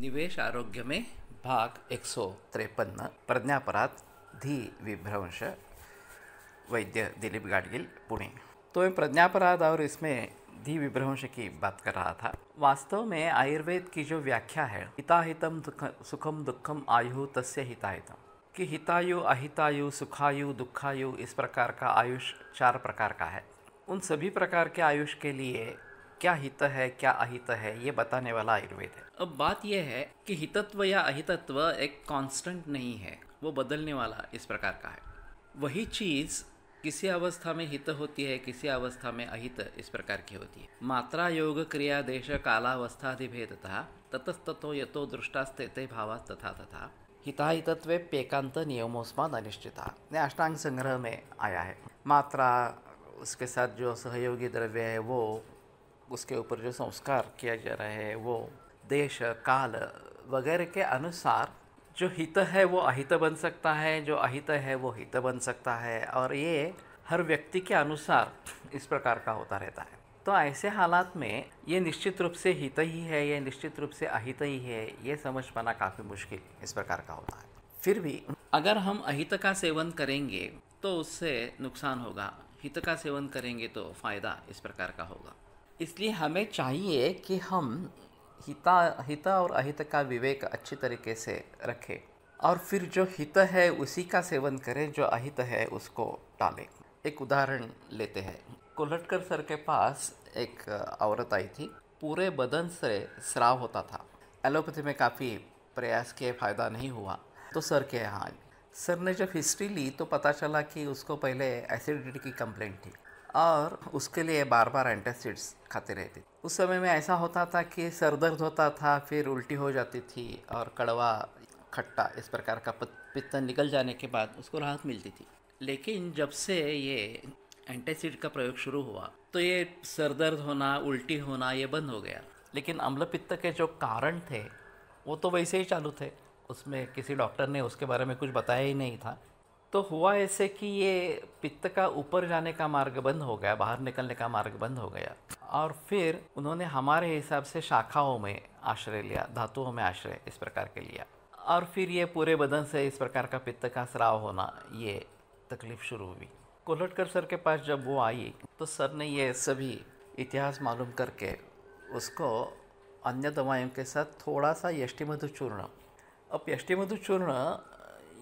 निवेश आरोग्य में भाग 153 प्रज्ञापराध धी विभ्रंश वैद्य दिलीप गाडगिल पुणे। तो मैं प्रज्ञापराध और इसमें धी विभ्रंश की बात कर रहा था। वास्तव में आयुर्वेद की जो व्याख्या है हिताहितम सुखम दुखम आयु तस्य हिताहितम कि हितायु अहितायु सुखायु दुखायु इस प्रकार का आयुष 4 प्रकार का है। उन सभी प्रकार के आयुष के लिए क्या हित है क्या अहित है ये बताने वाला आयुर्वेद है। अब बात यह है कि हितत्व या अहितत्व एक कांस्टेंट नहीं है, वो बदलने वाला इस प्रकार का है। वही चीज़ किसी अवस्था में हित होती है, किसी अवस्था में अहित इस प्रकार की होती है। मात्रा योग क्रिया देश कालावस्थाधिभेदतः ततस्ततो यतो दृष्टास्ते भावास् तथा तथा हिताहितत्वेप्येकांत नियमोस्माद अनिश्चिता ने अष्टांग संग्रह में आया है। मात्रा, उसके साथ जो सहयोगी द्रव्य है वो, उसके ऊपर जो संस्कार किया जा रहा है वो, देश काल वगैरह के अनुसार जो हित है वो अहित बन सकता है, जो अहित है वो हित बन सकता है, और ये हर व्यक्ति के अनुसार इस प्रकार का होता रहता है। तो ऐसे हालात में ये निश्चित रूप से हित ही है, ये निश्चित रूप से अहित ही है, ये समझ पाना काफ़ी मुश्किल इस प्रकार का होता है। फिर भी अगर हम अहित का सेवन करेंगे तो उससे नुकसान होगा, हित का सेवन करेंगे तो फ़ायदा इस प्रकार का होगा। इसलिए हमें चाहिए कि हम हित और अहित का विवेक अच्छी तरीके से रखें और फिर जो हित है उसी का सेवन करें, जो अहित है उसको टालें। एक उदाहरण लेते हैं। कोल्हटकर सर के पास एक औरत आई थी, पूरे बदन से स्राव होता था। एलोपैथी में काफ़ी प्रयास किए, फ़ायदा नहीं हुआ तो सर के यहाँ आई। सर ने जब हिस्ट्री ली तो पता चला कि उसको पहले एसिडिटी की कंप्लेंट थी और उसके लिए बार बार एंटासिड्स खाते रहते। उस समय में ऐसा होता था कि सर दर्द होता था, फिर उल्टी हो जाती थी और कड़वा खट्टा इस प्रकार का पित्त निकल जाने के बाद उसको राहत मिलती थी। लेकिन जब से ये एंटासिड का प्रयोग शुरू हुआ तो ये सर दर्द होना, उल्टी होना ये बंद हो गया। लेकिन अम्ल पित्त के जो कारण थे वो तो वैसे ही चालू थे, उसमें किसी डॉक्टर ने उसके बारे में कुछ बताया ही नहीं था। तो हुआ ऐसे कि ये पित्त का ऊपर जाने का मार्ग बंद हो गया, बाहर निकलने का मार्ग बंद हो गया, और फिर उन्होंने हमारे हिसाब से शाखाओं में आश्रय लिया, धातुओं में आश्रय इस प्रकार के लिया, और फिर ये पूरे बदन से इस प्रकार का पित्त का स्राव होना, ये तकलीफ शुरू हुई। कोल्हटकर सर के पास जब वो आई तो सर ने ये सभी इतिहास मालूम करके उसको अन्य दवाइयों के साथ थोड़ा सा यष्टिमधु चूर्ण, अब यष्टिमधु चूर्ण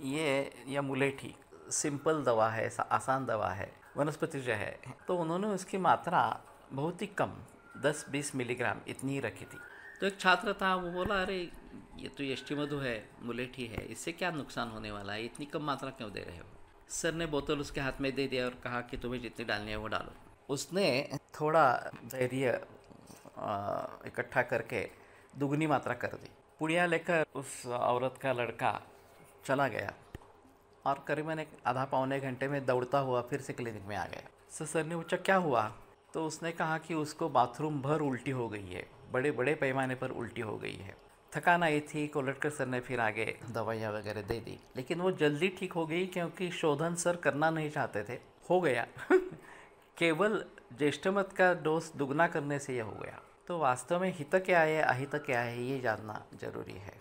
ये या मुलेठी सिंपल दवा है, आसान दवा है, वनस्पतिज है, तो उन्होंने उसकी मात्रा बहुत ही कम 10-20 मिलीग्राम इतनी ही रखी थी। तो एक छात्र था, वो बोला अरे ये तो यष्टिमधु है, मुलेठी है, इससे क्या नुकसान होने वाला है, इतनी कम मात्रा क्यों दे रहे हो। सर ने बोतल उसके हाथ में दे दिया और कहा कि तुम्हें जितनी डालनी है वो डालो। उसने थोड़ा धैर्य इकट्ठा करके दुगनी मात्रा कर दी। पुड़िया लेकर उस औरत का लड़का चला गया और करीबन एक आधा पौने घंटे में दौड़ता हुआ फिर से क्लिनिक में आ गया। सर ने पूछा क्या हुआ, तो उसने कहा कि उसको बाथरूम भर उल्टी हो गई है, बड़े बड़े पैमाने पर उल्टी हो गई है। थकान आई थी। कोल्हटकर सर ने फिर आगे दवाइयाँ वगैरह दे दी, लेकिन वो जल्दी ठीक हो गई क्योंकि शोधन सर करना नहीं चाहते थे, हो गया केवल ज्येष्ठमत का डोज दुगना करने से यह हो गया। तो वास्तव में हित क्या है अहित क्या है ये जानना जरूरी है।